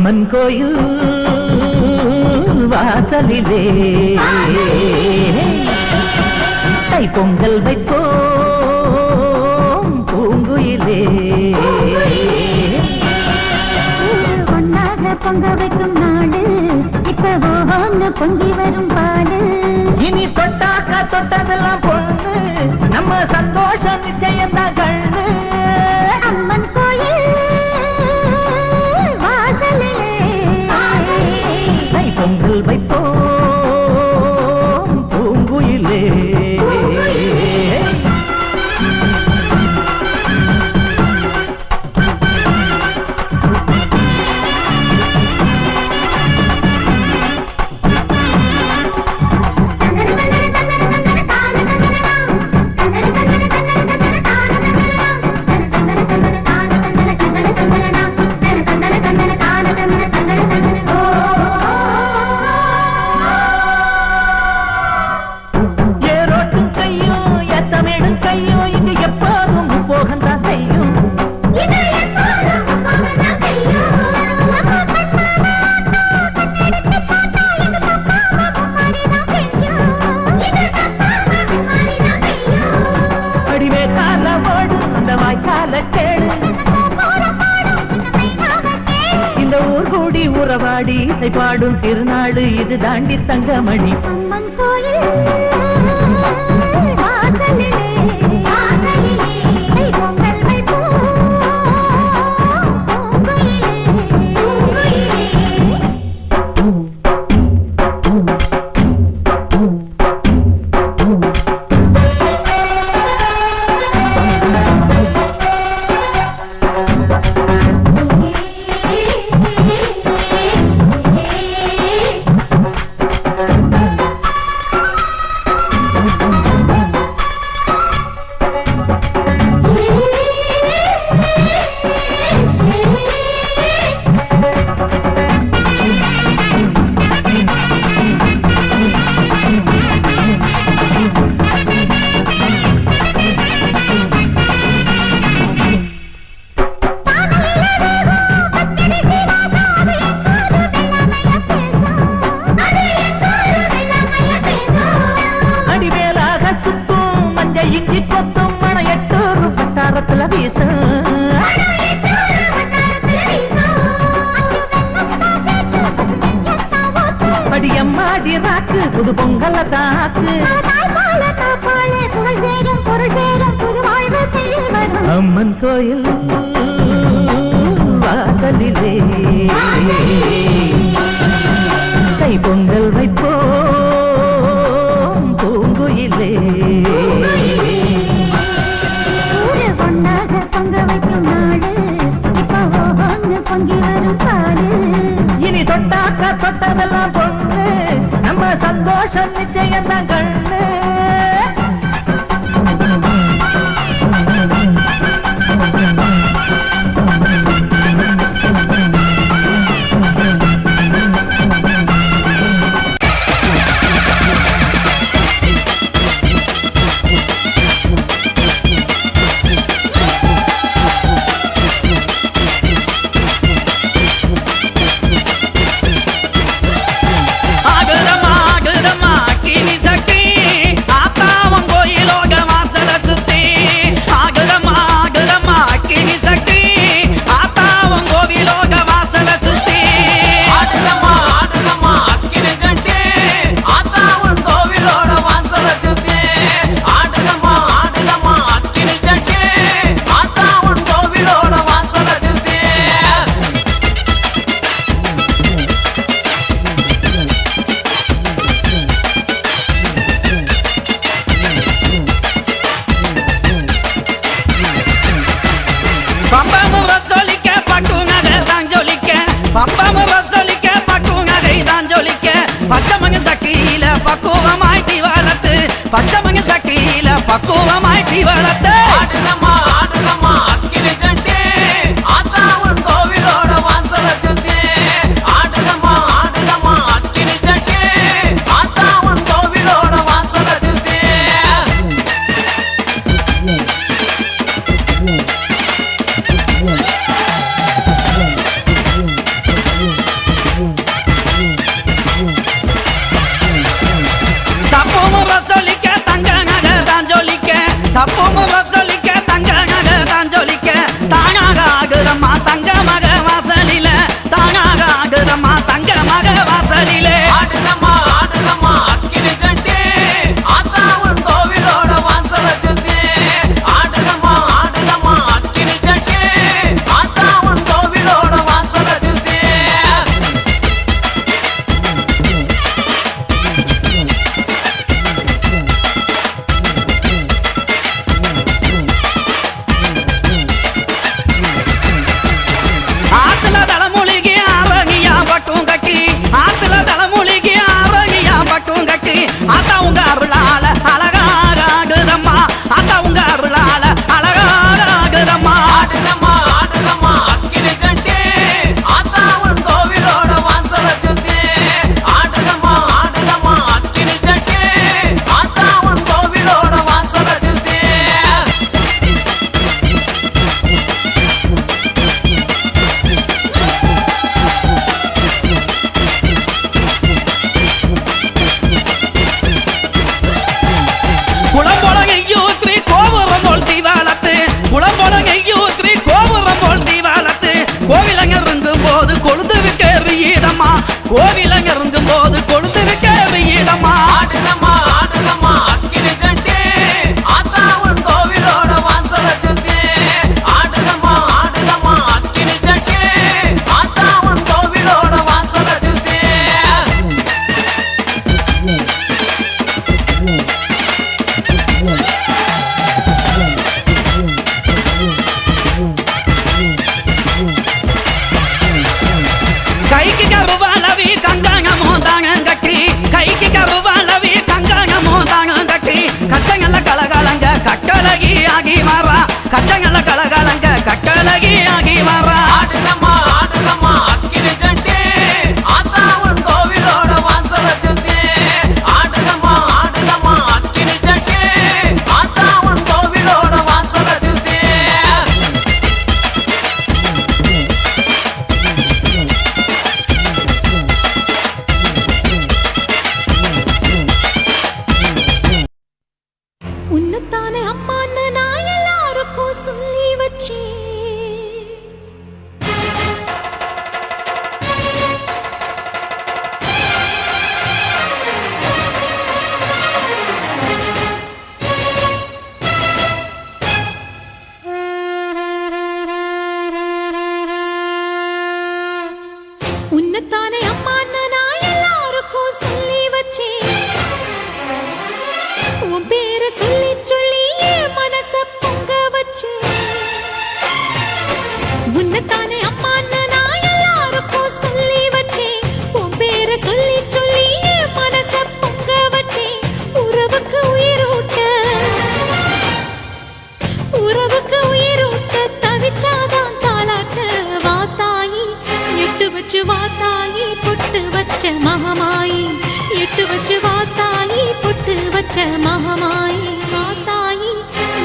அம்மன் கோயில் வாசலிலே தை பொங்கல் வைப்போம் பூங்குயிலே. ஒன்னாக பொங்க வைக்கும் நாடு இப்ப பொங்கி வரும் பாடு. இனி தொட்டாக்கா தொட்டதெல்லாம் பொண்ணு நம்ம சந்தோஷம் நிச்சயம்தான் கண்ணு. அம்மன் கோயில் வாசலே தை பொங்கல் வைப்போம் பூங்குயிலே. இந்த ஊர் கூடி உறவாடி இசை பாடும் திருநாடு இது தாண்டி தங்கமணி. அம்மன் கோயில் வாசலிலே தை பொங்கல் வைப்போம் இஞ்சி கொத்தும் மணையட்டூர் பட்டாரத்துல வீசும். படியம்மாடி ராக்கு புது பொங்கல தாக்கு. அம்மன் கோயில் வாசலிலே தை பொங்கல் வைப்போம் பூங்குயிலே. ஒன்னாக பொங்க வைக்கும் நாடு இப்ப பொங்கி வரும் பாடு. இனி தொட்டாக்கா தொட்டதெல்லாம் பொண்ணு நம்ம சந்தோஷம் நிச்சயம்தான் கண்ணு. ஆகுதமா கினி சக்தி ஆத்தா உங்க அருளால அழகாகுதம்மா ஆத்தா உங்க அருளால அழகாகுதம்மா ஆடுதம்மா ஆடுதம்மா அக்கினி சட்டி ஆத்தா உன் கோவிலோட வாசல சுத்தி ஆடுதம்மா ஆடுதம்மா அக்கினி சட்டி ஆத்தா உன் கோவிலோட வாசல சுத்தி குளம்பொழகையூத்ரி கோபுரம் போல் தீவாளத்து குளம்பொழகையூத்ரி கோபுரம் போல் தீவாளத்து கோவிலங்கிருங்கும் போது கொழுந்து விட்டு எறியீதம்மா கோவிலங்கிருங்கும் போது கொழுந்து விட்டு எறியீதம்மா ஆடுதம்மா ஆடுதம்மா அக்கினி சட்டி ஆத்தா உன் கோவிலோட வாசல சுத்தி ஆடுதம்மா ஆடுதம்மா அக்கினி சட்டி ஆத்தா உன் கோவிலோட வாசல சுத்தி கைக்கு கருவாளவி கங்காங்கமோ தாங்க கட்டி கைக்கு கருவாளவி கங்காங்கமோ தாங்க கட்டி கச்சங்கல்ல கலகலங்க கட்டழகி ஆகி மாறா கச்சங்கல்ல கலகலங்க கட்டழகி ஆகி மாறா ஆடுதம்மா ஆடுதம்மா அக்கினி சட்டி ஆத்தா உன் கோவிலோட வாசல சுத்தி ஆடுதம்மா ஆடுதம்மா அக்கினி சட்டி ஆத்தா உன் கோவிலோட வாசல சுத்தி உன்னத்தானே அம்மான்னு நான் எல்லாருக்கும் சொல்லி வச்சேன். உன்னத்தானே அம்மான்னு நான் எல்லாருக்கும் சொல்லி வச்சேன். உன் பேரை சொல்லி சொல்லி என் மனச பொங்க வச்சு உன்னத்தானே அம்மான்னு நான் எல்லாருக்கும் சொல்லி வச்சேன். உன் பேரை சொல்லி சொல்லி என் மனச பொங்க வச்சேன். உறவுக்கு உயிரூட்ட தவிச்சாதான் தாலாட்ட வாத்தாயி எட்டு வச்சு வாத்தாயி பொட்டு வச்ச மகமாயி எட்டு வச்சு வாத்தாயி பொட்டு வச்ச மகமாயி வாத்தாயி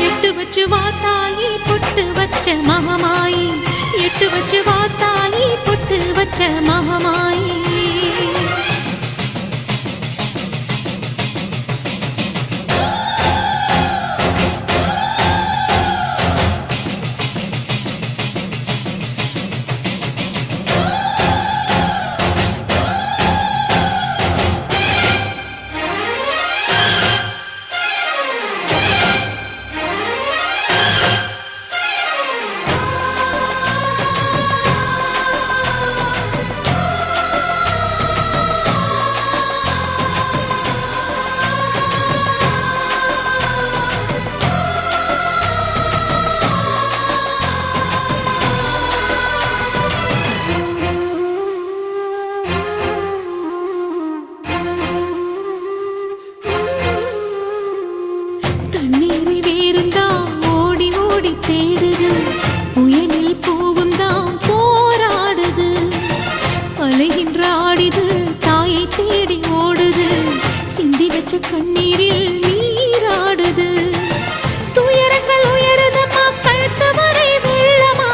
எட்டு வச்சு வாத்தாயி பொட்டு வச்ச மகமாயி எட்டு வச்சு வாத்தாயி பொட்டு வச்ச மகமாயி கண்ணீரில் நீராடுது துயரங்கள் உயருதமா கழுத்து வரை வெள்ளமா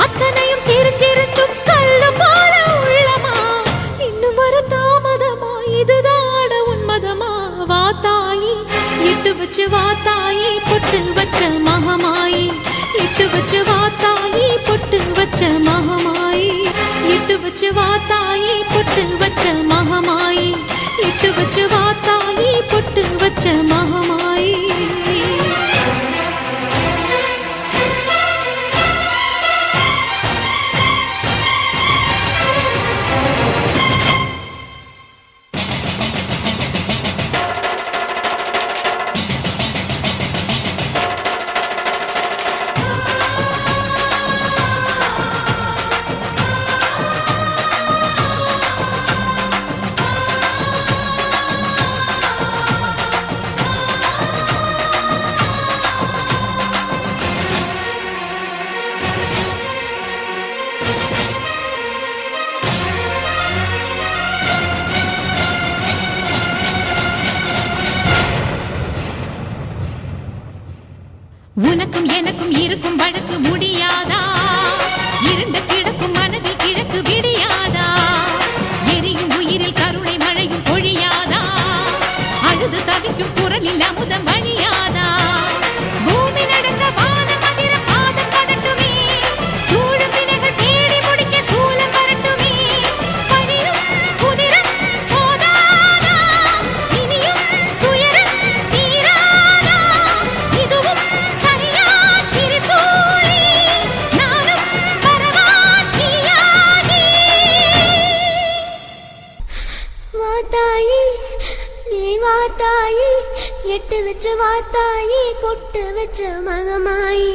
அத்தனையும் தெரிஞ்சிருந்தும் கல்லு போல உள்ளமா இன்னும் வர தாமதமா இதுதாட உன்மதமா வாத்தாயி எட்டு வச்சு வாத்தாயி பொட்டு வச்ச மகமாயி எட்டு வச்சு வாத்தாயி பொட்டு வச்ச மகமாயி எட்டு வச்சு வாத்தாயி பொட்டு வச்ச மகமாயி எட்டு வச்சு வாத்தாயி பொட்டு வச்ச மகமாயி உனக்கும் எனக்கும் இருக்கும் வழக்கு முடியாதா? இருண்ட கிழக்கும் மனதில் கிழக்கு விடியாதா? எரியும் உயிரில் கருணை மழையும் பொழியாதா? அழுது தவிக்கும் குரலில் அமுதம் வழியாதா? பூமி நடக்க வானம் அதிர பாதம் படட்டுமே, சூழும் வினைகள் தேடி முடிக்க சூலம் வரட்டுமே. பழியும் குதிரம் போதாதா, இனியும் துயரம் தீராதா? இதுவும் சரியா திரிசூலி, நானும் வரவா தீயாகி. வாத்தாயி நீ வாத்தாயி, எட்டு வச்ச வாத்தாயி, பொட்டு வச்ச மகமாயி,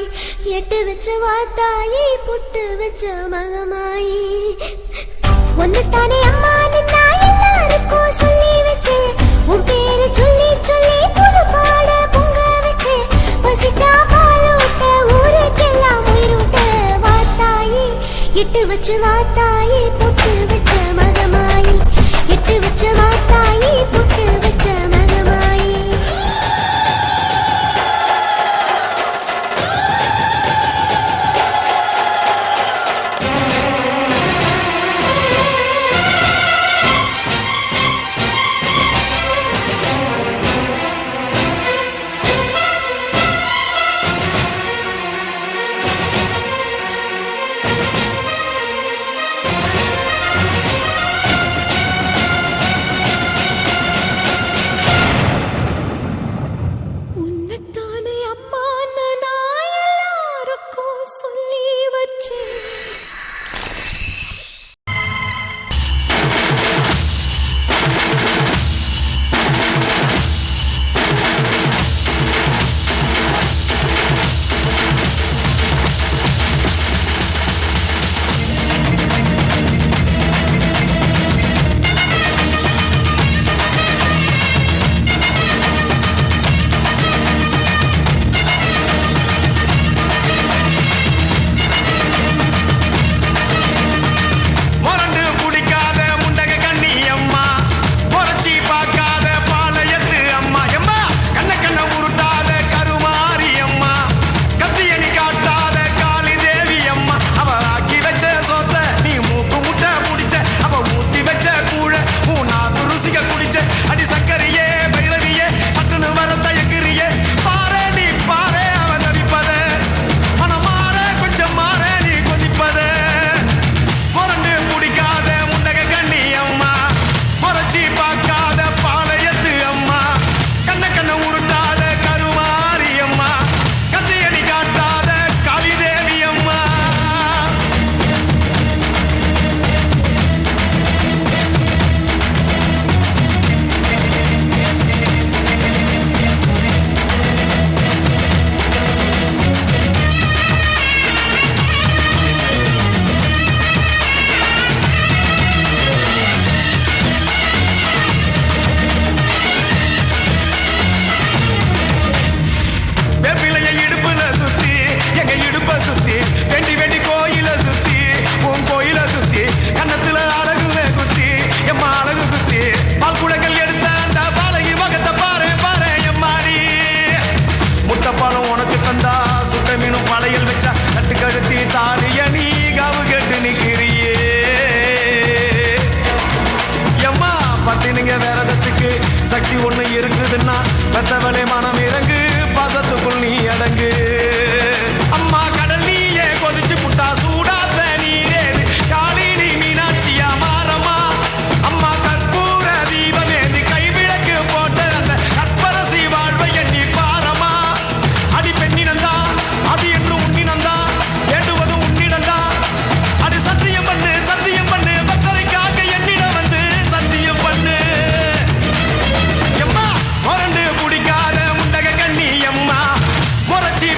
எட்டு வச்ச வாத்தாயி, பொட்டு வச்ச மகமாயி. ஒன்னு தானே அம்மா நின்னா எல்லாருக்கும் சொல்லி வச்சேன், உன் பேரு சொல்லி சொல்லி புது பாட பொங்க வச்சேன். பசிச்சா பால் ஊட்ட ஊருக்கெல்லாம் உயிரூட்ட வாத்தாயி, எட்டு வச்ச வாத்தாயி, பொட்டு வச்ச மகமாயி, எட்டு வச்ச வாத்தாயி, பொட்டு வச்ச மகமாயி. உன்னத்தானே அம்மா நான் எல்லாருக்கும் சொல்லி வச்சேன். மொரண்டு குடிக்காத முண்டக கண்ணி அம்மா, முறைச்சி பார்க்காத பாளையத்து அம்மா, எம்மா கண்ண கண்ண உருட்டாத கருமாரி அம்மா, கத்தியணி காட்டாத காளி தேவி அம்மா. அவ ஆக்கி வச்ச சொத்த நீ மூக்கு முட்டை முடிச்ச, அவ ஊத்தி வச்ச கூழ மூணாத்து ருசிக குடிச்ச. அடி சக்கரையே பைரவியே சட்டுன்னு வர தயக்கிறியே, பாரு நீ பாரு அவ தவிப்பத, மனம் மாற கொஞ்சம் மாற நீ கொதிப்பத. மொரண்டு குடிக்காத முண்டக கண்ணி அம்மா, முறைச்சி பார்க்காத பாளையத்து அம்மா, கண்ண கண்ண உருட்டாத கருமாரி அம்மா, கத்தியடி காட்டாத காளி தேவி அம்மா. வேப்பிலைய இடுப்புல சுத்தி எங்க இடுப்ப சுத்தி, வெண்டி வெண்டி கோயில சுத்தி உன் கோயில சுத்தி, கண்ணத்துல அழகுவே குத்தி எம்மா அழகு குத்தி, பால் குடங்கள் எடுத்த அந்த பாலகி வகத்தை பாரு பாரு எம்மாடி. முட்டைப்பாலம் உனக்கு தந்தா சுட்ட மீனும் பழையல் வச்சா கட்டு கழுத்தி தாலிய நீ காவு கேட்டு நிக்கிறியே. எம்மா பத்தினுங்க வேறதத்துக்கு சக்தி ஒண்ணு இருக்குதுன்னா பெத்தவளே மனம் இறங்கு, பாசத்துக்குள் நீ அடங்கு. அம்மா கடல் நீயே கொதிச்சு புட்டா சூடாத்த நீரேது, காளி நீ மீனாட்சியா மாறம்மா. அம்மா கற்பூர தீபமேந்தி கைவிளக்கு போட்ட அந்த கற்பரசி வாழ்வை எண்ணி பாரம்மா. அடி பெண்ணினந்தா அது என்று உன்னினந்தா, ஏண்டுவது உன்னிடந்தா. அடி சத்தியம் பண்ணு பக்தரைக்காக என்னிடம் வந்து சத்தியம் பண்ணு. எம்மா மொரண்டு குடிக்காத முண்டக கண்ணி அம்மா, முறைச்சி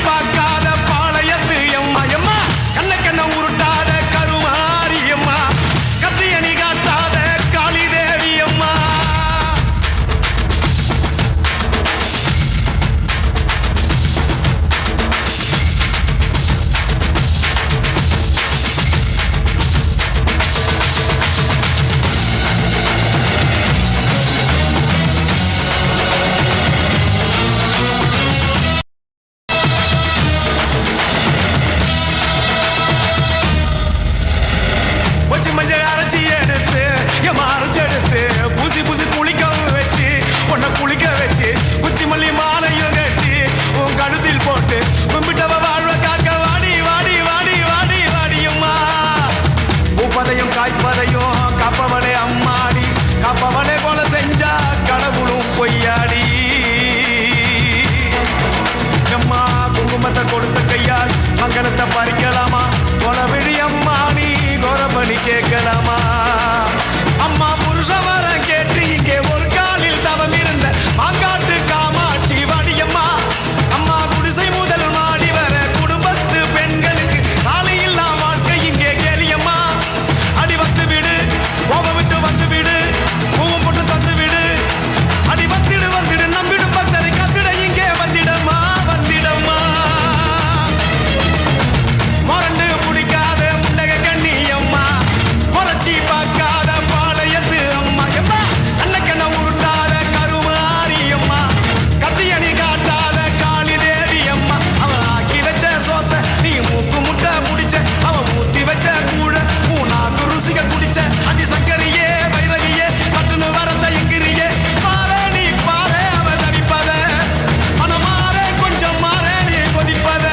கேட்கலாமா அம்மா புருஷ வர கேட்டு இங்கே ஒரு காலில் தவம் இருந்த மாங்காட்டு காமாட்சி வடியம்மா அம்மா குடிசை முதல் மாடி வர குடும்பத்து பெண்களுக்கு காலையில்லா வாழ்க்கை இங்கே கேளியம்மா அடி வந்து விடு கோபம் விட்டு வந்து விடு பூவும் போட்டு தந்து விடு அடி வந்துடு வந்துடு நம்பிடும் பக்தரை கத்திட இங்கே வந்திடம்மா வந்திடம்மா மொரண்டு பிடிக்காத முண்டக கண்ணி அம்மா முறைச்சி பார்க்காத பாளையத்து அம்மா எம்மா அன்னக்கண்ண உருட்டாத கருமாரி அம்மா கத்தியணி காட்டாத காளி தேவி அம்மா அவன் ஆக்கி வச்ச சோத்த நீ மூக்கு முட்டை முடிச்ச அவன் ஊத்தி வச்ச கூழ மூணாக்கு ருசிக குடிச்ச அடி சக்கரியே வைரகியே சட்டுன்னு வரந்த எங்கிரியே பாரு நீ பாரு அவன் தவிப்பத மனம் மாற கொஞ்சம் மாற நீ கொதிப்பத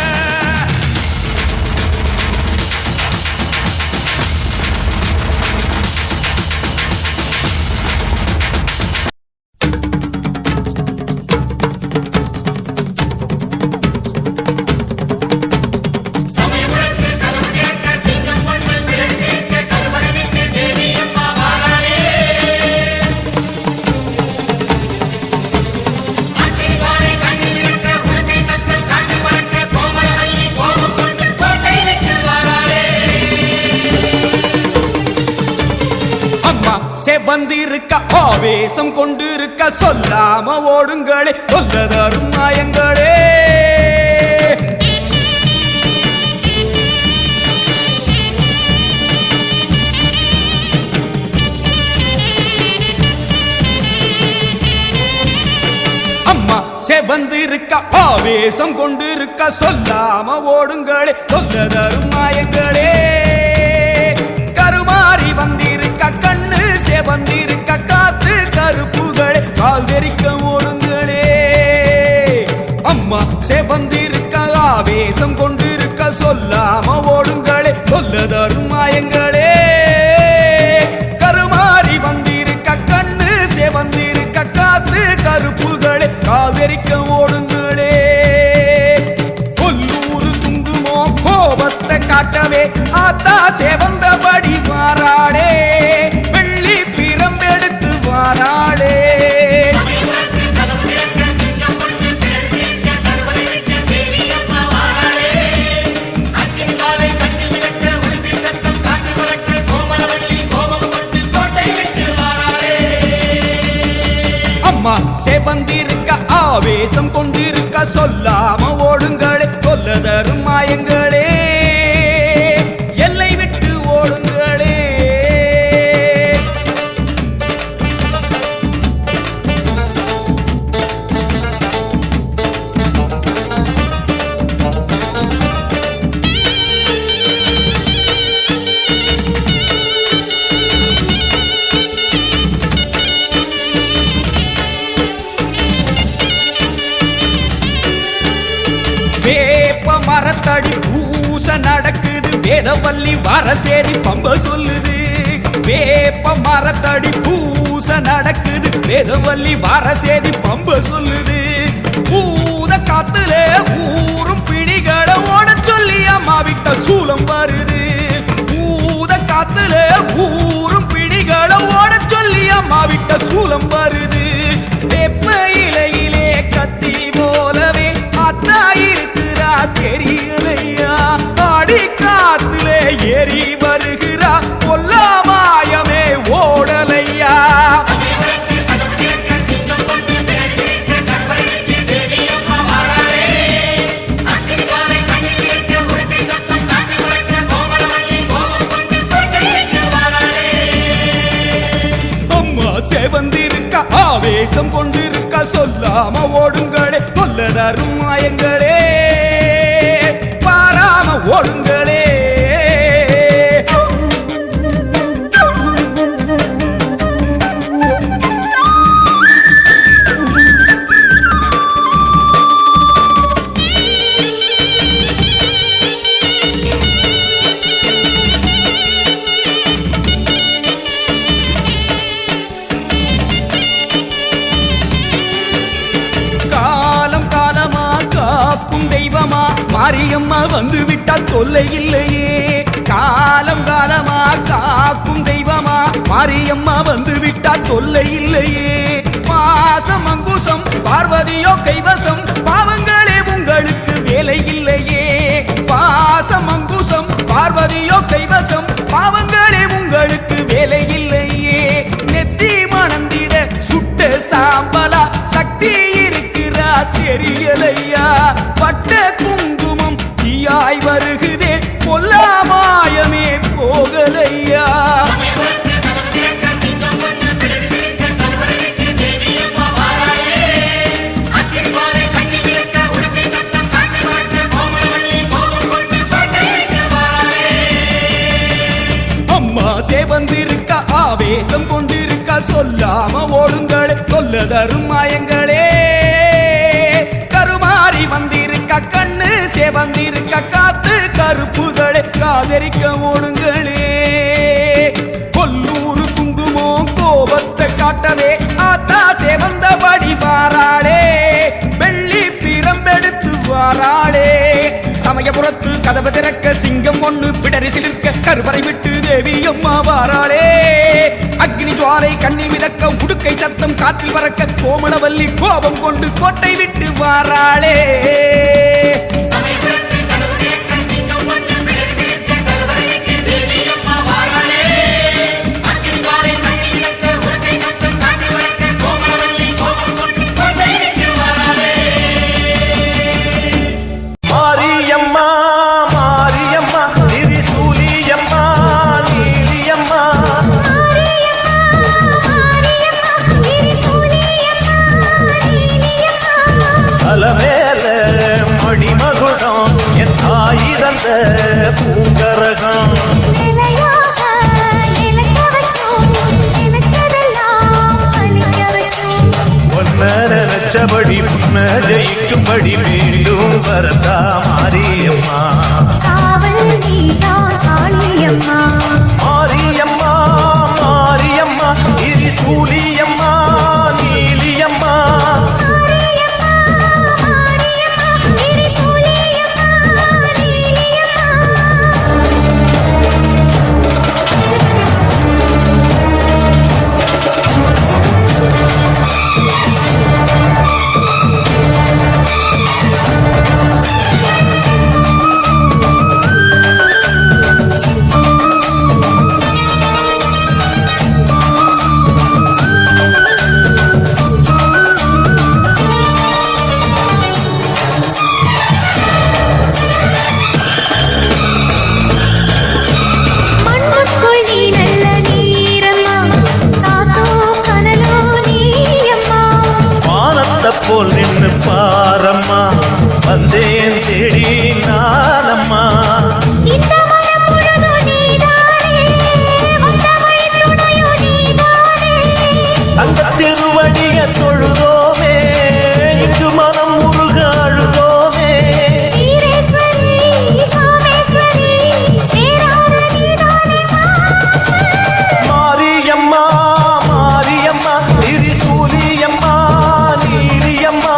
அம்மா செவந்திருக்க ஆவேசம் கொண்டிருக்க சொல்லாம ஓடுங்களே சொல்ல தரும் மாயங்களே அம்மா செவந்திருக்க ஆவேசம் கொண்டிருக்க சொல்லாம ஓடுங்களே சொல்ல தரும் மாயங்களே கருமாறி வந்திருக்க கண்ணு செவந்திருக்க காத்து கருப்புகளே கால் தெரிக்க ஓடுங்களே அம்மா செவந்திருக்க ஆவேசம் கொண்டிருக்க சொல்லாம ஓடுங்களே சொல்ல தரும் மாயங்களே கருமாறி வந்திருக்க கண்ணு செவந்திருக்க காத்து கருப்புகளே கால் தெரிக்க ஓடுங்களே கொல்லூரு துங்குமோ கோபத்தை காட்டவே ஆத்தா செவந்தபடி வாராளே வெள்ளி பிரம்பெடுத்து வாராளே அம்மா செவந்திருக்க ஆவேசம் கொண்டிருக்க சொல்லாம ஓடுங்களே சொல்ல தரும் மாயங்களே எல்லை விட்டு ஓடுங்களே வேப்ப மரத்தடி பூச நடக்குது வேதவல்லி வரசேரி பம்ப சொல்லுது வேப்ப மரத்தடி பூச நடக்குது வேதவல்லி வரசேரி பம்ப சொல்லுது பூத காத்துல ஊரும் பிடிகளை ஓட சொல்லி அம்மா விட்ட சூலம் வருது பூத காத்துல ஊரும் பிடிகளை ஓட சொல்லி அம்மா விட்ட சூலம் வருது வேப்ப இலையிலே கத்தி போலவே அத்தா இருக்கிறா தெரியலையா ஆடி காத்திலே ஏறி வருகிறா கொல்லாமாயமே ஓடலையா அம்மா செவந்திருக்க ஆவேசம் கொண்டிருக்க சொல்லாம ஓடுங்களே சொல்ல தரும் மாயங்களே பாராம ஓடுங்களே மாரியம்மா வந்து விட்டால் தொல்லை இல்லையே காலம் காலமா காக்கும் தெய்வமா மாரியம்மா வந்து விட்டா தொல்லை இல்லையே. பாசம் அங்குசம் பார்வதியோ கைவசம் பாவங்களே உங்களுக்கு வேலை இல்லையே. பாசம் அங்குசம் பார்வதியோ கைவசம் பாவங்களே உங்களுக்கு வேலை இல்லையே. நெத்தி மணந்திட சுட்ட சாம்பலா சக்தி இருக்கிறா தெரியலையா. பட்ட குங்குமம் தீயாய் வருகுதே பொல்லாமாயமே போகலையா. வந்திருக்க ஆவேசம் கொண்டிருக்க சொல்லாம ஓடுங்களே சொல்ல தரும் மாயங்களே. கருமாறி வந்திருக்க கண்ணு சேவந்திருக்க காத்து கருப்புகளே காதரிக்க ஓடுங்களே. கொல்லூரு குங்குமோ கோபத்தை காட்டவே ஆத்தா சேவந்தபடி வாராளே. வெள்ளி பிரம்பெடுத்து வாராளே. சமயபுரத்து கதவு திறக்க சிங்கம் ஒண்ணு பிடரி சிலிர்க்க கருவறை விட்டு தேவி அம்மா வாராளே. அக்னி ஜுவாலை கண்ணி மிதக்க உடுக்கை சத்தம் காற்றில் பறக்க கோமளவல்லி கோபம் கொண்டு கோட்டை விட்டு வாராளே. பூங்கரகம் நினைச்சபடி முன்ன ஜெயிக்கும்படி மீண்டும் வரதா மாரியம்மா. மாரியம்மா மாரியம்மா திரிசூலியம்மா நீலியம்மா. போல் நின்று பாரம்மா வந்தேன் தேடி நானம்மா. அந்த திருவடிய தொழுதோமே இங்கு மனம் முருக அழுதோமே. மாரியம்மா மாரியம்மா திரிசூலியம்மா நீலியம்மா.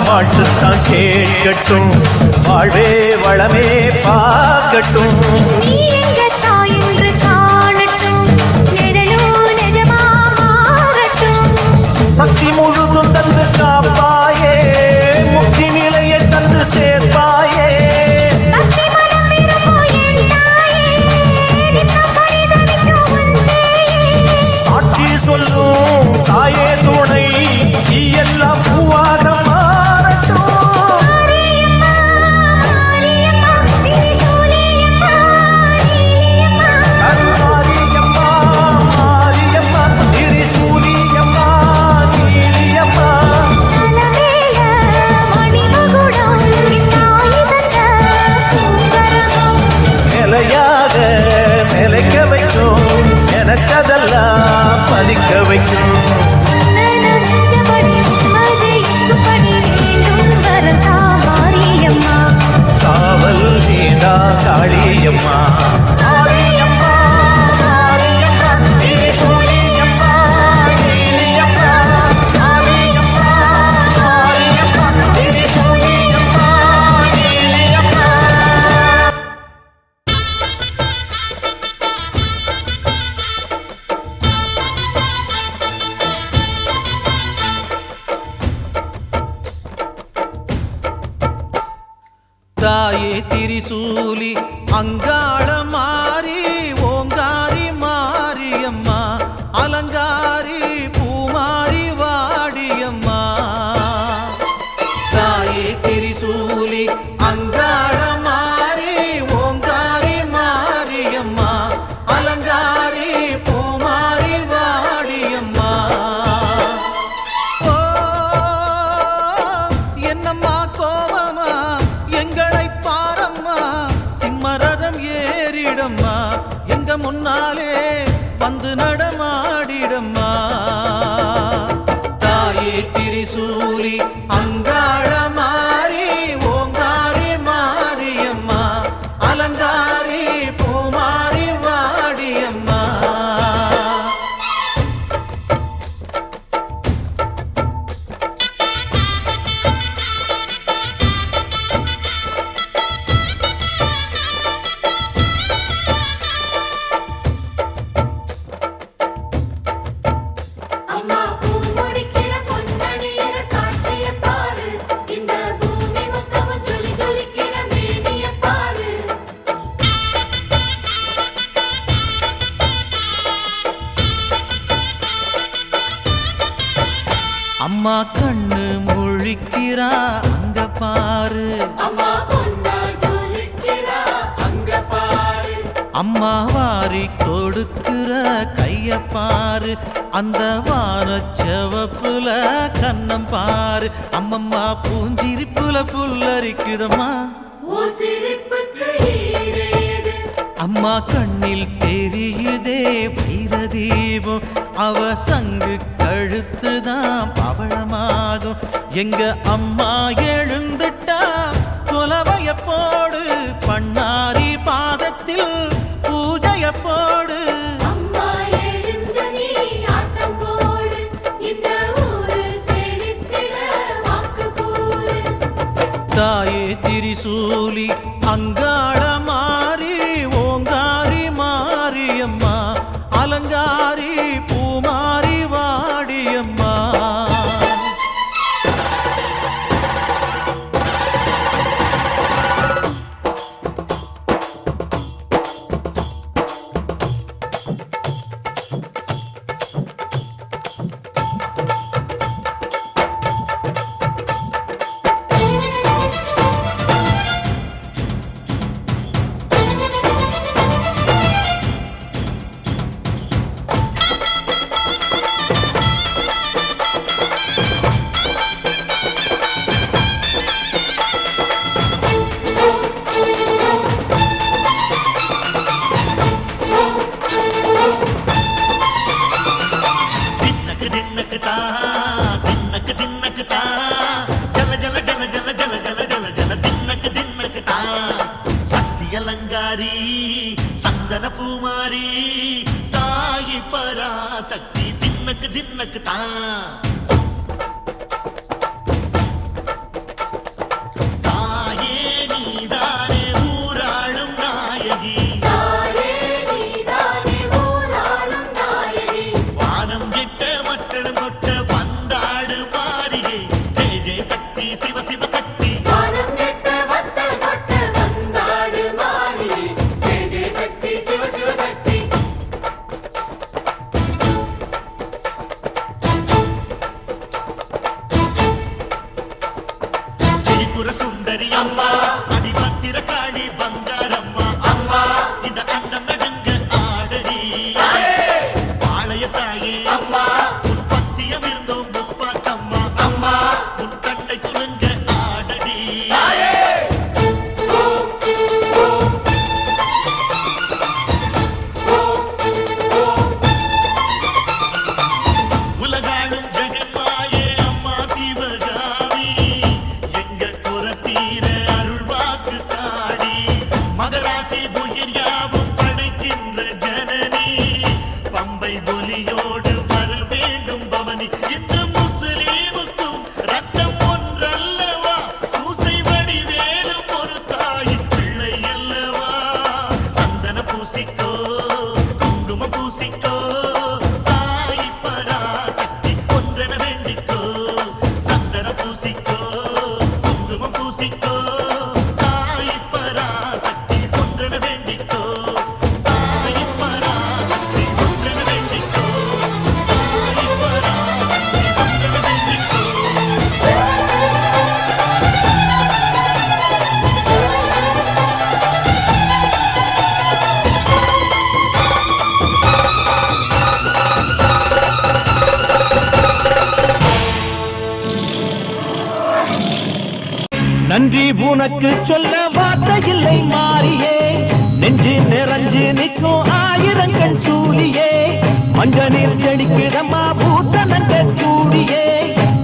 வாழ்த்துத்தான் கேட்கட்டும் வாழ்வே வளமே பார்க்கட்டும். சக்தி முழுதும் தந்து காப்பாயே முக்தி நிலையை தந்து சேர்ப்பாயே. சாட்சி சொல்லும் தாயே துணை நீ எல்லாம் பூவாக மாறட்டும். நிலைக்க வைக்கும், நினைச்சதெல்லாம் பலிக்க வைக்கும். காவல் நீடா காளியம்மா, காளியம்மா, காளியம்மா, திரிசூலியம்மா, நீலியம்மா, காளியம்மா, காளியம்மா, திரிசூலியம்மா, நீலியம்மா. தாயே திரிசூலி அங்காள மாறி ஓங்காரி மாரியம்மா, அலங்காரி பூமாரி வாடியம்மா. தாயே திரிசூலி அங்காள மாறி ஓங்காரி மாரியம்மா, அலங்காரி பூமாரி வாடியம்மா. ஓ என்னம்மா கோவமா எங்களை பாரம்மா, சிம்மரதம் ஏறிடம்மா, எங்க முன்னாலே வந்து நடமாடிடம்மா. தாயே திரிசூலி அங்காள மாறி ஓங்காரி மாரியம்மா, அலங்காரி பூமாரி வாடியம்மா. அம்மா பூ முடிக்கிற பொன்னணியிற காட்சிய பாரு, இந்த பூமி மொத்தமும் ஜொலி ஜொலிக்கிற மேனிய பாரு. அம்மா கண்ணு முழிக்கிறா அங்க பாரு, அம்மா பொன்னா ஜொலிக்கிறா அங்க பாரு. அம்மா வாரி கொடுக்கிற கைய பாரு, அந்த வானச்சவப்புல கண்ணம் பாரு. அம்மம்மா பூஞ்சிரிப்புல புல்லரிக்குதம்மா, ஓ சிரிப்புக்கு ஈடேது. அம்மா கண்ணில் தெரியுதே வைரதீபம், அவ சங்கு கழுத்துதான் பவளமாகும். எங்க அம்மா எழுந்துட்டா குலவைய போடு, பண்ணாரி பாதத்தில் பூஜைய போடு. அம்மா எழுந்து நீ ஆட்டம் போடு, இந்த ஊரு செழித்திட வாக்கு கூறு. தாயே திரிசூலி அங்காள மாறி ஓங்காரி மாரியம்மா, அலங்காரி பூமாரி வாடியம்மா. அலங்காரி சந்தன பூமாரி தாயி பராசக்தி தின்னக்கு தின்னக்கு தான். தாயே நீதானே ஊராளும் நாயகி, வானம் கெட்ட மக்களும் கொட்ட வந்தாடு மாறிகை. ஜெய ஜெய சக்தி சிவ சிவ சக்தி, திரிபுர சுந்தரி அம்மா, அதிபத்திர காளி பங்காரம்மா. அம்மா இந்த அண்டம் நடுங்க ஆடடி பாளைய தாயே. அம்மா உன் பத்தியம் இருந்தோம் முப்பாத்தம்மா. அம்மா உன் கண்ணை குலுங்க ஆடடி. தீர அருள் வாக்கு தாடி மகராசி புயிர் யாவும் படைக்கின்ற ஜனனி பம்பை ஒலியோடு வர வேண்டும் பவனி இந்த முஸ்லீமுக்கும் ரத்தம் ஒன்றல்லவா சூசை வடிவேலும் ஒரு தாயின் பிள்ளை அல்லவா சந்தன பூசிக்கோ குங்குமம் பூசிக்கோ தாய் பராசக்தி ஒன்றென வேண்டிக்கோ சந்தன பூசிக்கோ குங்குமம் பூசிக்கோ தாய் பராசக்தி ஒன்றென வேண்டிக்கோ தாய் பராசக்தி ஒன்றென வேண்டிக்கோ தாய் பராசக்தி ஒன்றென வேண்டிக்கோ நன்றி உனக்கு சொல்ல வார்த்தை இல்லை மாறியே நெஞ்சு நிறைஞ்சு நிற்கும் ஆயிரங்கள் சூலியே மஞ்சளில் செடிக்குதம்மா பூசணங்க கூடியே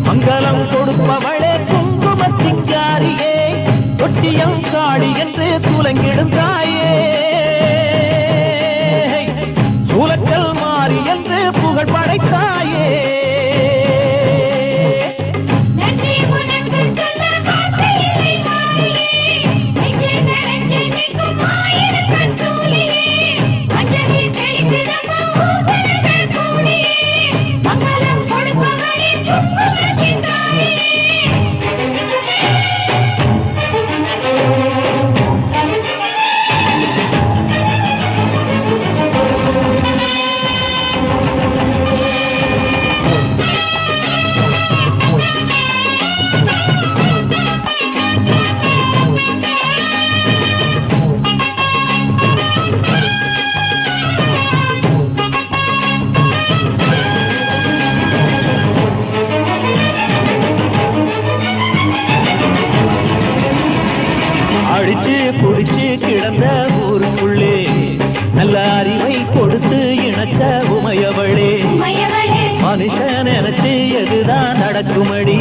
மங்களம் கொடுப்பவளே குங்கும சிங்காரியே தொட்டியம் காடி என்று துலங்கிடும் தாயே சூலக்கல் மாறி என்று புகழ் படைத்தாயே நன்றி உனக்கு சொல்ல வார்த்தை இல்லை மாறியே நெஞ்சு நிறைஞ்சு நிற்கும் ஆயிரக்கண் சூலியே மஞ்சளில் செழிக்குதம்மா பூசணங்கள் கூடியே மங்களம் கொடுப்பவளே குங்கும சிங்காரியே அடிச்சு குடிச்சு கிடந்த ஊருக்குள்ளே நல்ல அறிவை கொடுத்து இணைச்ச உமையவளே மயவளே மனுஷன் நினைச்சு எதுதான் நடக்குமடி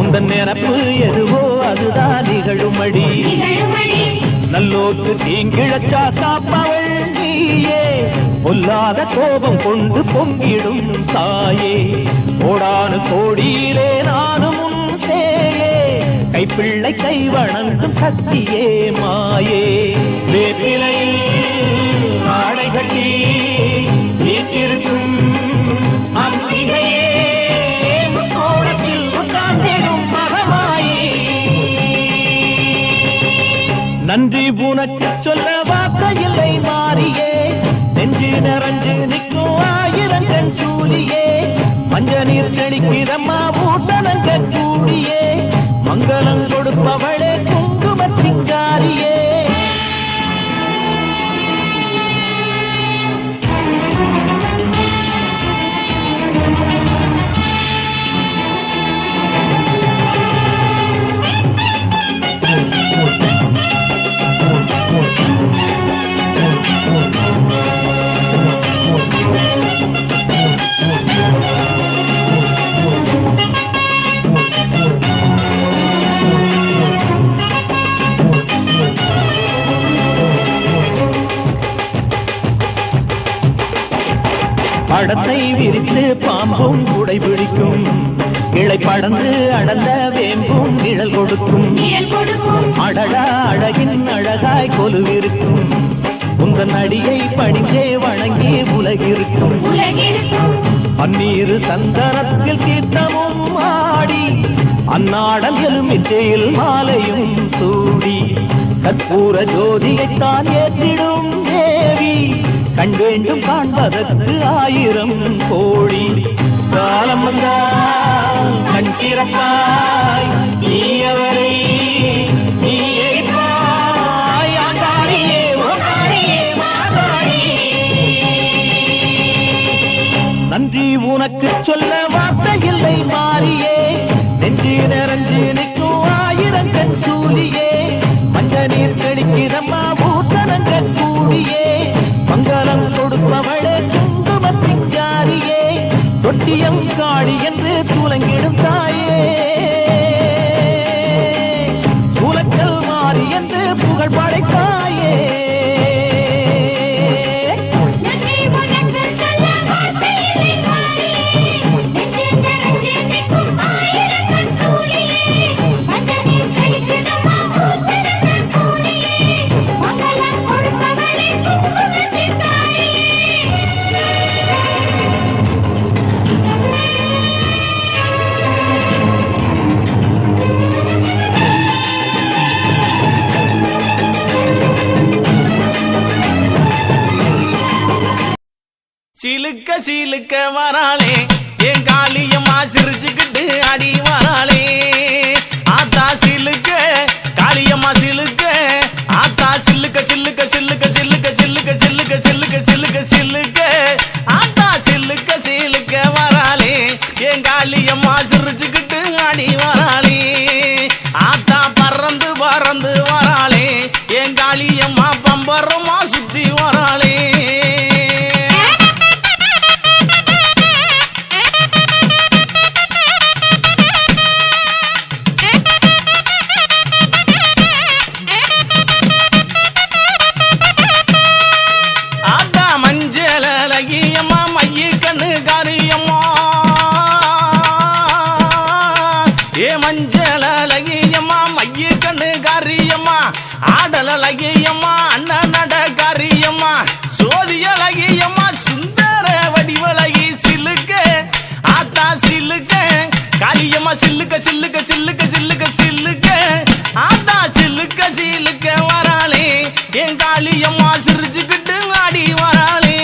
உந்தன் நினப்பு எதுவோ அதுதான் நிகழுமடி நிகழுமடி நல்லோர்க்கு தீங்கிழச்சா காப்பவள் நீயே பொல்லாத கோபம் கொண்டு பொங்கிடும் தாயே கோடானு கோடியிலே நானும் உன் சேயே கைப்பிள்ளை கை வணங்கும் சக்தியே மாயே வேப்பிலையில் ஆடை கட்டி வீட்டிருக்கும் அம்பிகையே கோடத்தில் உட்கார்ந்திடும் மகமாயே நன்றி உனக்கு சொல்ல வார்த்தை இல்லை மாறியே நெஞ்சு நிறைஞ்சு நிற்கும் ஆயிரங்கள் சூலியே மஞ்ச நீர் செழிக்கிறம்மா பூசணங்க கூடியே மங்களம் கொடுப்பவளே குங்கும சிங்காரியே படத்தை விரித்து பாம்பும் குடை பிடிக்கும் இழை படந்து அடர்ந்த வேம்பும் நிழல் கொடுக்கும் நிழல் கொடுக்கும் அடடா அழகின் அழகாய் கொலுவிருக்கும் உந்தன் அடியை பணிந்தே வணங்கி உலகிருக்கும் உலகிருக்கும் பன்னீரு சந்தனத்தில் கீர்த்தமும் ஆடி அந்நாடல் எலுமிச்சையில் மாலையும் சூடி கற்பூர ஜோதியைத்தான் ஏற்றிடும் தேவி கண் வேண்டும் காண்பதற்கு ஆயிரம் கோடி காலம் வந்தால் கண் திறப்பாய் நீயவரை நீயைப்பாய் ஆங்காரியே ஓங்காரியே மாதாரி நன்றி உனக்கு சொல்ல வார்த்தை இல்லை மாறியே நெஞ்சு நிறைஞ்சு நிற்கும் ஆயிரங்கள் சூலியே மஞ்ச நீர் தெளிக்கிறம்மா பூத்தனங்க கூடியே மங்களம் கொடுப்பவளே குங்கும சிங்காரியே தொட்டியம் காடி என்று துலங்கிடும் தாயே சிலுக்க சிலுக்க வராளே என் காளியம்மா சிரிச்சுக்கிட்டு அடி வராளே ஆத்தா சிலுக்க காளியம்மா சிலுக்க ஆத்தா சில்லுக்க சில்லுக்க சில்லுக்க சில்லுக்க சில்லுக்க சில்லுக்க சில்லுக்க சில்லுக்க சில்லுக்க ஆத்தா சில்லுக்க சிலுக்க வராளே என் காளியம்மா சிரிச்சுக்கிட்டு அடி வராளே ஆத்தா பறந்து பறந்து வராளே என் காளியம்மா பம்பரமா சுத்தி வராளே ஆடலகியம்மா அண்ணன் நடக்காரியம்மா சோதியலகியம்மா சுந்தர வடிவலகி சிலுக்க ஆத்தா சிலுக்க காளியம்மா சில்லுக்க சில்லுக்க சில்லுக்க சில்லுக்க சில்லுக்க ஆத்தா சில்லுக்க சிலுக்க வராளே என் காளியம்மா சிரிச்சுக்கிட்டு ஆடி வராளே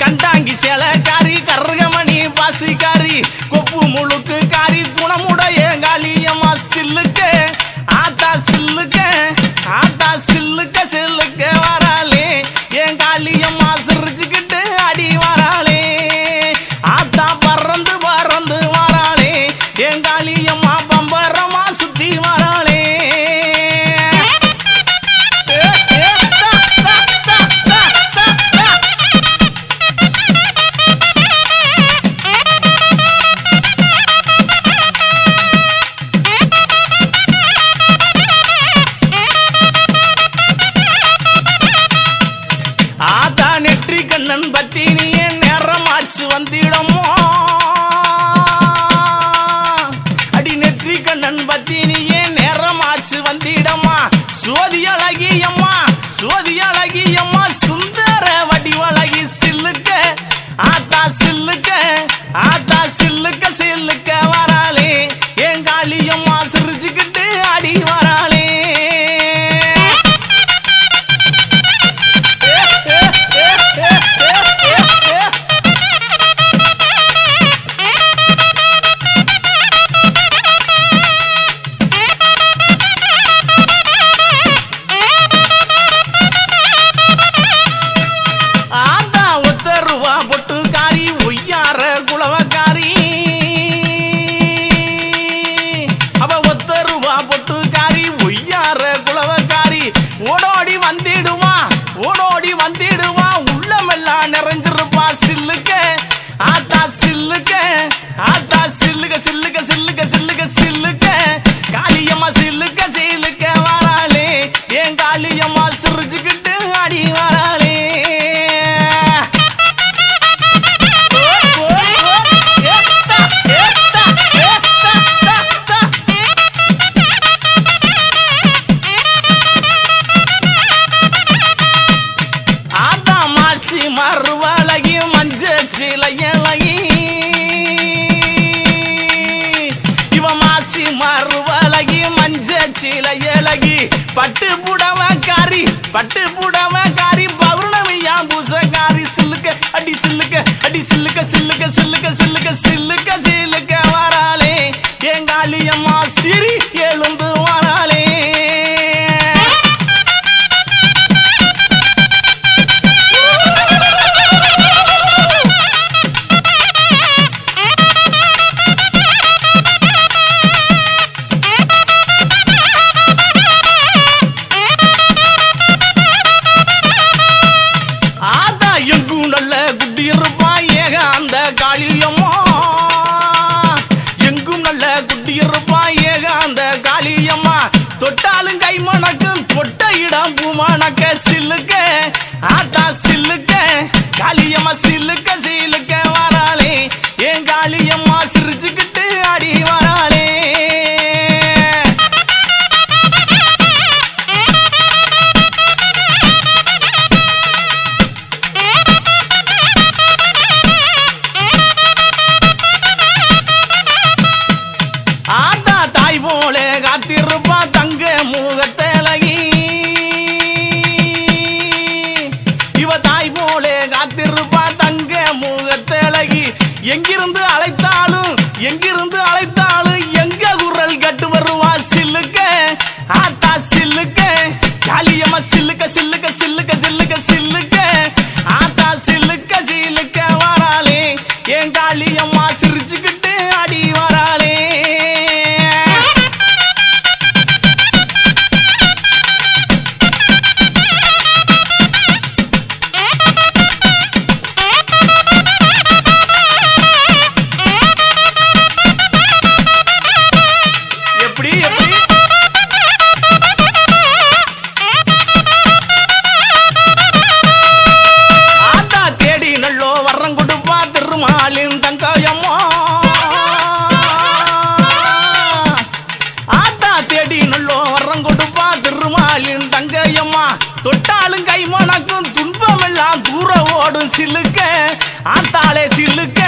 கண்டாங்கி சேலக்காரி கருகமணி பாசிக்காரி கொப்பு முழுக்கு காரி குணமுடைய காளியம்மா சில்லுக்க ஆத்தா சில்லுக்க ஆத்தா சில்லுக்க சில்லுக்க வராளே என் காளியம்மா சிரிச்சுக்கிட்டு அடி வராளே ஆத்தா பறந்து பறந்து வராளே என் காளியம்மா பம்பரமா சுத்தி வராளே கண்ணன் பத்தி நீ நேரமாச்சு வந்திடமோ அடி நெற்றி கண்ணன் பத்தி நீ நேரமாச்சு வந்திடமா சோதியழகியம்மா சோதியழகியம்மா சுந்தர வடிவழகி சில்லுக்க ஆத்தா சில்லுக்க ஆத்தா சில்லுக்க சில்லுக்க வராளே என் காளியம்மா சிரிச்சுக்கிட்டு அடி வராளே ஓடோடி வந்திடுவா உள்ளமெல்லாம் நிறைஞ்சிருப்பா சில்லுக்க ஆத்தா சில்லுக்க ஆத்தா சில்லுக்க சில்லுக்க சில்லுக்க சில்லுக்க சில்லுக்க காளியம்மா சில்லுக்க சில்லுக்க வராளே என் காளியம்மா சிரிச்சுக்கிட்டு அடி வராளே மறுவழகி மஞ்ச சிலையழகி இவ மாசி மறுவழகி மஞ்ச சிலையழகி பட்டு புடவக்காரி பௌர்ணமியா பூசக்காரி சில்லுக்க அடி சில்லுக்க அடி சில்லுக்க சில்லுக்க சில்லுக்க சில்லுக்க சில்லுக்க சில்லுக்க வராளே என் காளியம்மா சிரி எழுந்து வராளே காளியம்மா எங்கும் நல்ல குட்டியிருப்பா ஏகாந்த காளியம்மா தொட்டாலும் கை மணக்கும் தொட்ட இடம் பூமணக்க சில்லுக்க ஆத்தா சில்லுக்க காளியம்மா சில்லுக்க சில்லுக்க வராளே என் காளியம்மா சில்லுக்க சில்லுக்க சில்லுக்க சில்லுக்க ஆத்தா சில்லுக்க சில்லுக்க வராளே என் காளியம்மா சிரிச்சுக்கிட்டு அடி வராளே எப்படி எப்படி ஆத்தா தேடி நல்லோ வர்றம் கொடுப்பா திருமாலின் தங்காயம்மா ஆத்தா தேடி நல்லோ வர்றம் கொடுப்பா திருமாலின் தங்கையம்மா தொட்டாலும் கைமணக்கும் துன்பமெல்லாம் தூர ஓடும் சில்லுக்க ஆத்தாளே சில்லுக்க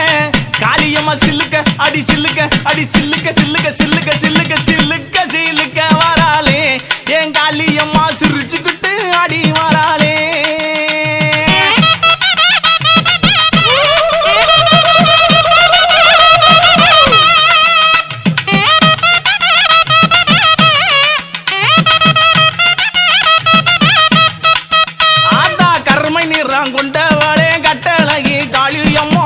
காளியம்மா சில்லுக்க அடி சில்லுக்க அடி சில்லுக்க சில்லுக்க சில்லுக்க சில்லுக்க சில்லுக்க சில்லுக்க வராளே என் காளியம்மா சிரிச்சுக்கிட்டு அடி வராளே ஆத்தா கருமை நிறம் கொண்டவளே கட்டழகி காளியம்மா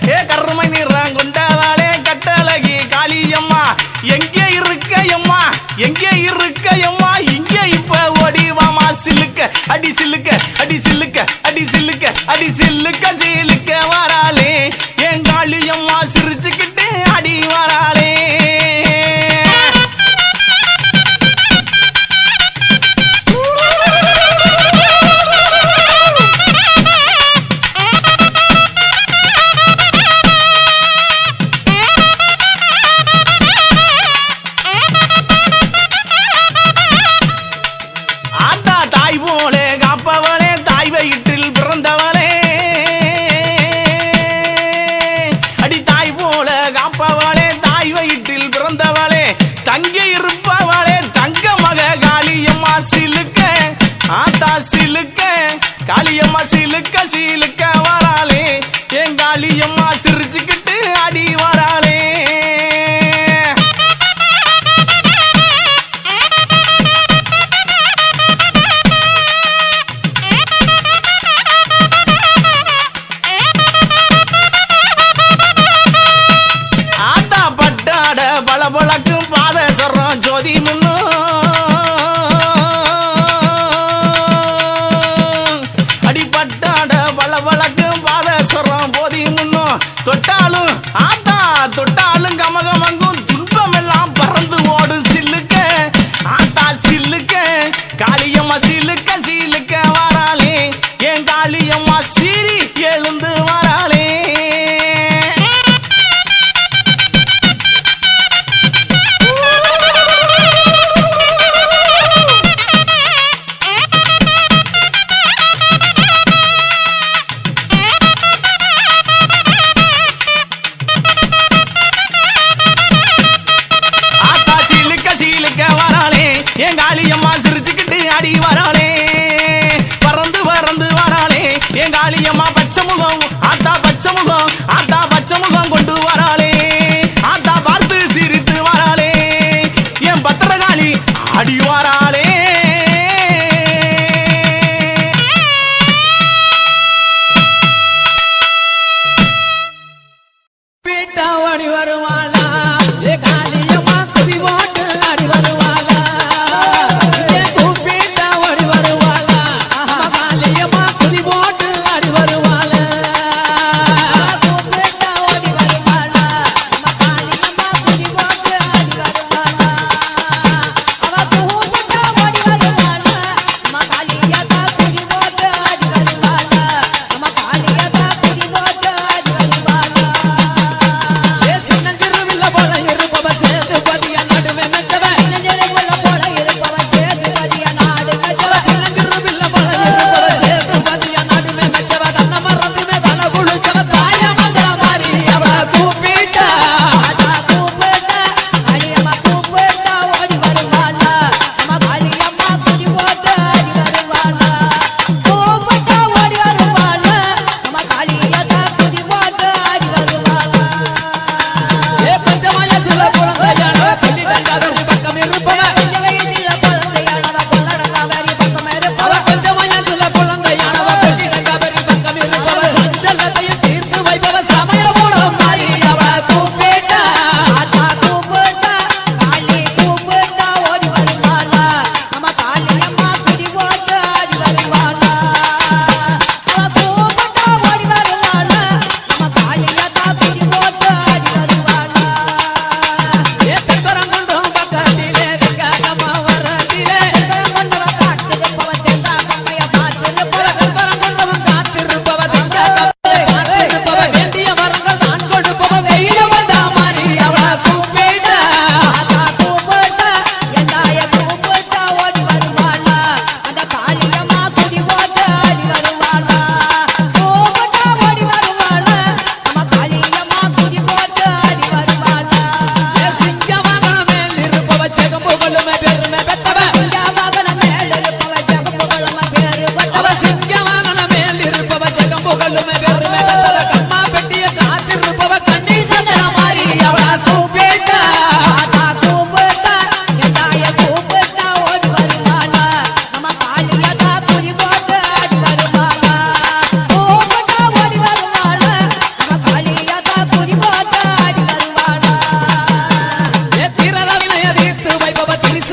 ஏ கருமை நிறம் கொண்டவளே கட்டழகி காளியம்மா எங்கே இருக்கையம்மா எங்கே இருக்கையம்மா இங்கே இப்ப ஓடிவாமா சில்லுக்க அடி சில்லுக்க அடி சில்லுக்க அடி சில்லுக்க அடி சில்லுக்க சில்லுக்க வராளே என் காளியம்மா சிரிச்சுக்கிட்டு அடி வராளே ஆத்தா தாய் போலே காப்பவளே தாய் வயிற்றில் பிறந்தவளே அடி தாய் போல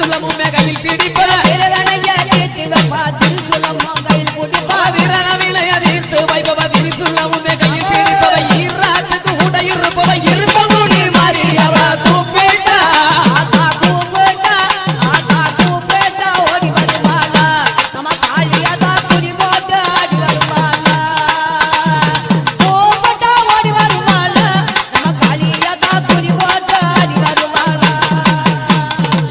திருசுலமும் கையில் பிடிப்பன திருவனைய தீர்த்து வைப்பா திருசுலமும் கையில் பிடிப்பா அதிரவிலைய தீர்த்து வைப்பவ திருசுலமும் கையில் பிடிப்பவ ஈராத்துக்கு உடையிருப்பவ இருப்பமுடி மாறி அவ கூப்பிட்டா ஆத்தா கூப்பிட்டா ஓடி வருவாளா நம்ம காளியாதா குறி போட்டு ஆடி வருவாளா கூப்பிட்டா ஓடி வருவாளா நம்ம காளியாதா குறி போட்டு ஆடி வருவாளா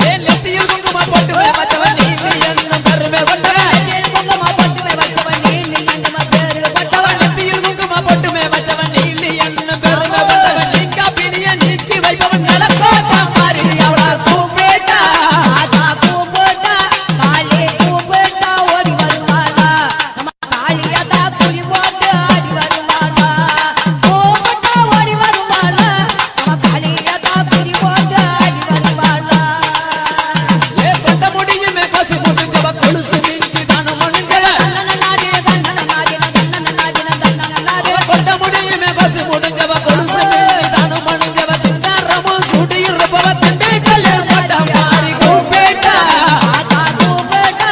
ஏன் நெத்தியில் குங்குமம் போட்டு வச்சவன் நீலி என்னும் பெருமை கொண்டவன் குங்கும பொட்டுமை வச்சவன் நீலி என்னும் பேரு கொண்டவன் நெத்தியில் குங்குமம் போட்டு வச்சவன் நீலி என்னும் பெருமை கொண்டவன் நீக்கா பிணிய நீக்கி வைப்பவன் நலக்கோட்டா மாறி அவள கூப்பிட்டா ஆத்தா கூப்பிட்டா காளி கூப்பிட்டா ஓடி வருவாளா நம்ம காளியாதா குறி போட்டு ஆடி வருவாளா கூப்பிட்டா ஓடி வருவாளா நம்ம காளியாதா குறி போட்டு ஆடி வருவாளா ஏ கொண்ட முடியுமே கோசி முடிஞ்சவ கொலுசு மிஞ்சி தானு முடிஞ்சவ கொண்ட முடியுமே கோசி முடிஞ்சவ கொலுசு மிஞ்சி தானு முடிஞ்சவ திண்டாரமும் சுடியிருப்பவ தண்டை கல்ல பட்ட மாறி கூப்பிட்டா ஆத்தா கூப்பிட்டா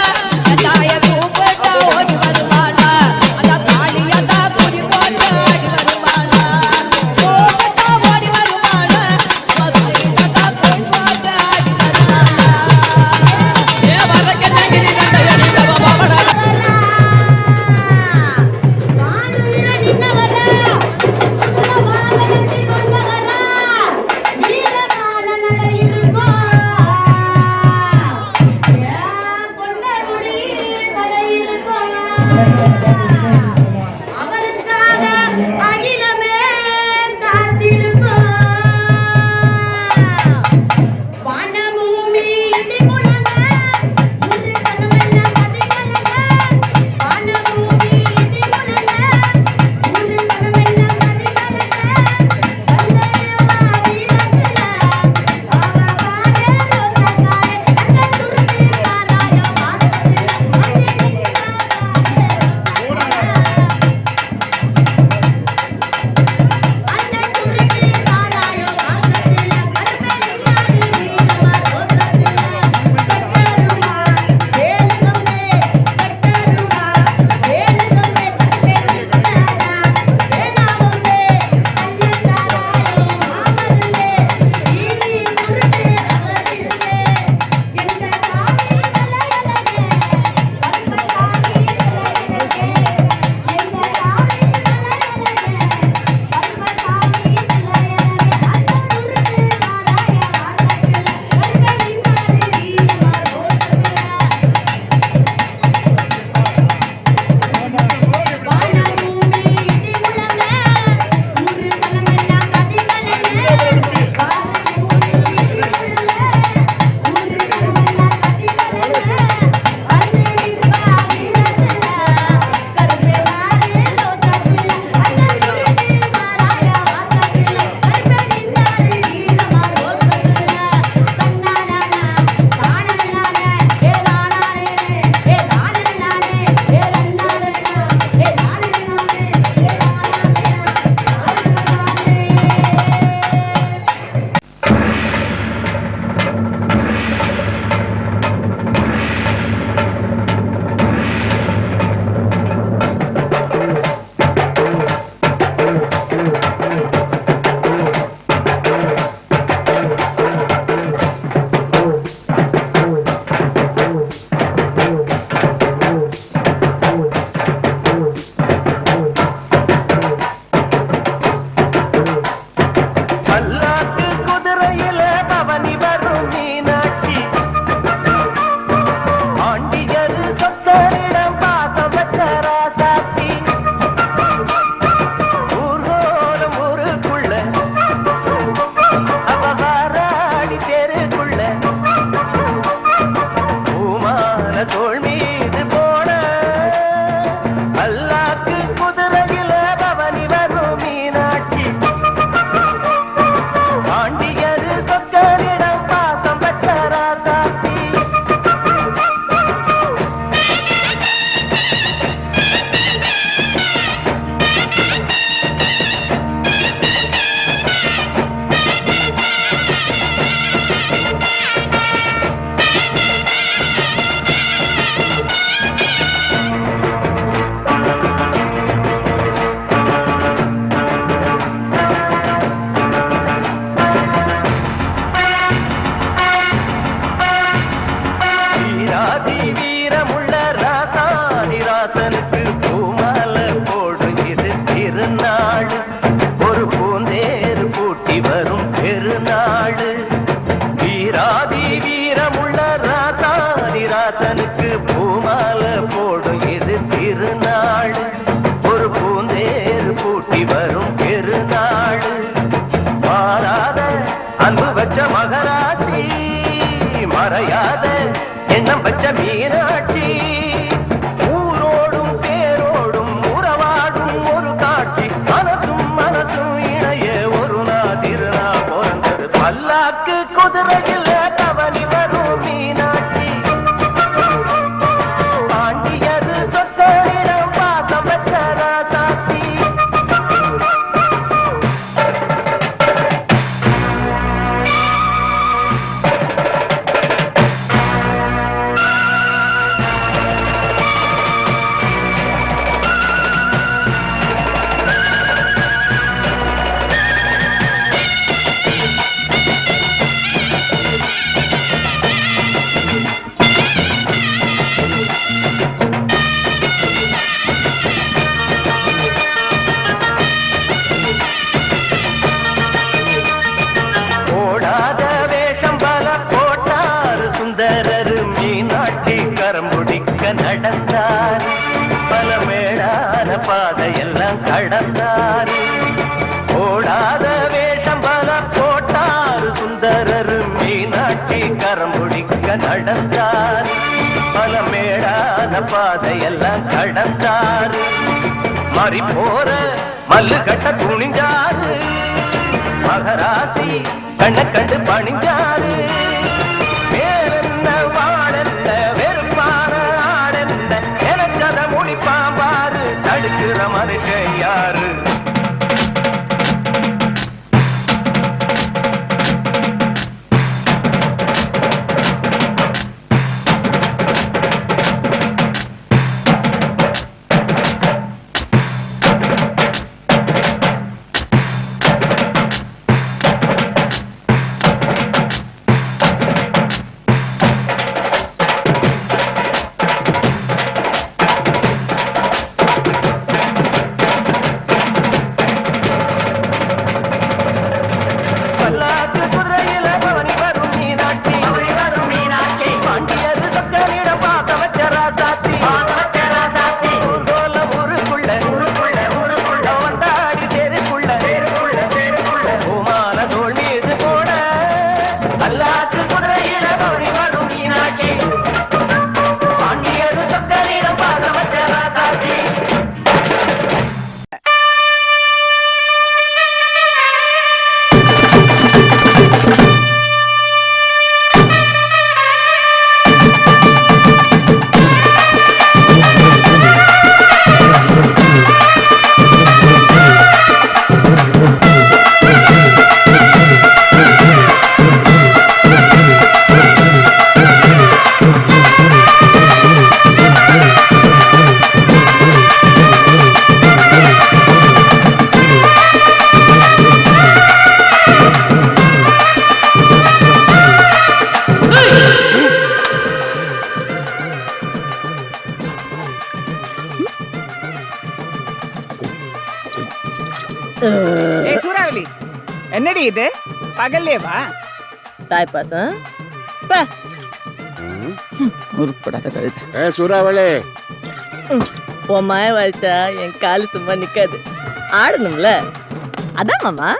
தாய கூப்பிட்டா ஓடி வருவாளா அந்த காளியாதா குறி போட்டு ஆடி வருவாளா கூப்பிட்டா ஓடி வருவாளா நம்ம காளியாதா குறி போட்டு ஆடி வருவாளா ஏ வரக்க தங்கினி தண்டை அடித்தவ பாவடா Yeah. தாசனுக்கு பூமாலை போடும் இது திருநாள் ஒரு பூந்தேர் பூட்டி வரும் பெருநாள் மாறாத அன்பு வச்ச மகராசி மறையாத எண்ணம் வச்ச மீனாட்சி ஊரோடும் பேரோடும் உறவாடும் ஒரு காட்சி மனசும் மனசும் இணைய ஒரு நாள் திருநாள் பிறந்தது பல்லாக்கு குதிரையில் கவனி வரும் மீனாட்சி பாண்டியது சொத்தரிடம் பாசம் வச்ச ராசாத்தி ஓடாத வேஷம் பல போட்டார் சுந்தரர் மீனாட்சி கரம்புடிக்க நடந்தார் பல மேடான பாதையெல்லாம் கடந்தார் ஓடாத வேஷம் பல போட்டார் சுந்தரர் மீனாட்சி கரம்புடிக்க நடந்தார் பல மேடான பாதையெல்லாம் கடந்தார் மாறி போற மல்லு கட்ட துணிஞ்சாரு மகராசி கண்ண கண்டு பணிஞ்சாரு வேறென்ன வாழென்ன வெறுப்பான ஆடென்ன எனச்சத முடிப்பாம்பாரு தடுக்கிற மனுஷன் யாரு பல்லாக்கு குதிரையில பவனி வரும் மீனாட்சி பாண்டியர் சொக்கனிடம் பாச வச்ச ராசாத்தி ஊர்கோல ஊருக்குள்ள வந்தாடி தெருக்குள்ள பூமான தோல் மீது போட பல்லாக்கு குதிரையில பவனி வரும் மீனாட்சி பாண்டியர் சொக்கனிடம் பாச வச்ச ராசாத்தி சூறாவளி என்னடி இது பகல்லேவா தாய்ப்பாசம் உருப்படாத கழுத சூறாவளி உன் மாய வச்சா என் காலு சும்மா நிக்காது ஆடணும்ல அதான் மாமா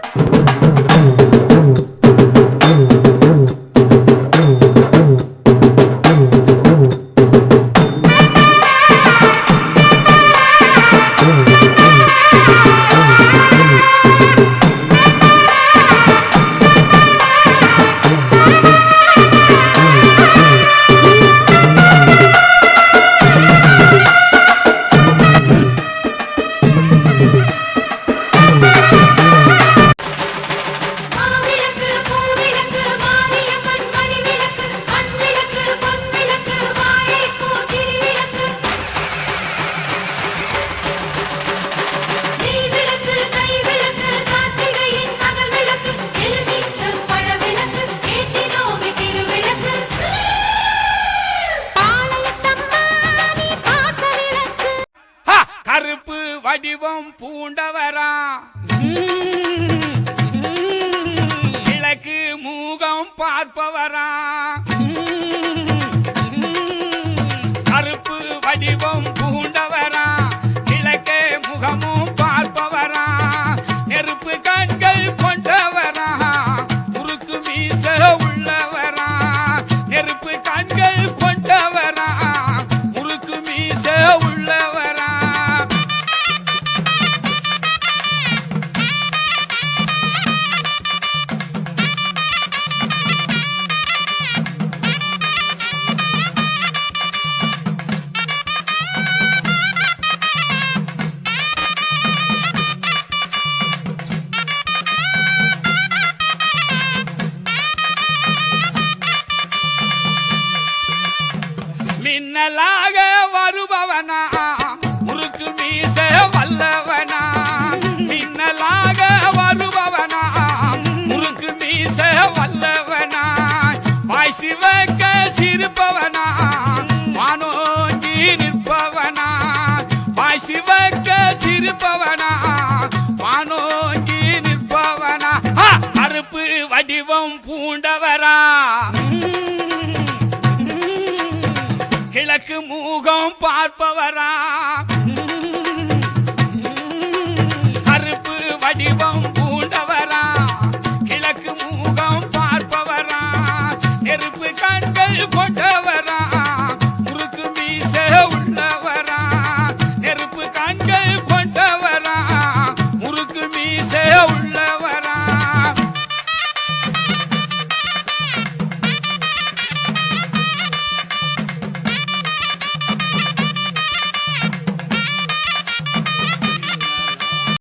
வடிவம் பூண்டவரா கிழக்கு மூகம் பார்ப்பவரா மின்னலாக வருபவனா முறுக்கு மீச வல்லவனா மின்னலாக வருபவனா முறுக்கு மீச வல்லவனா வாய் சிவக்க சிரிப்பவனா வானோங்கி நிற்பவனா வாய் சிவக்க சிரிப்பவனா வானோங்கி நிற்பவனா கருப்பு வடிவம் பூண்டவரா கிழக்கு மூகம் பார்ப்பவரா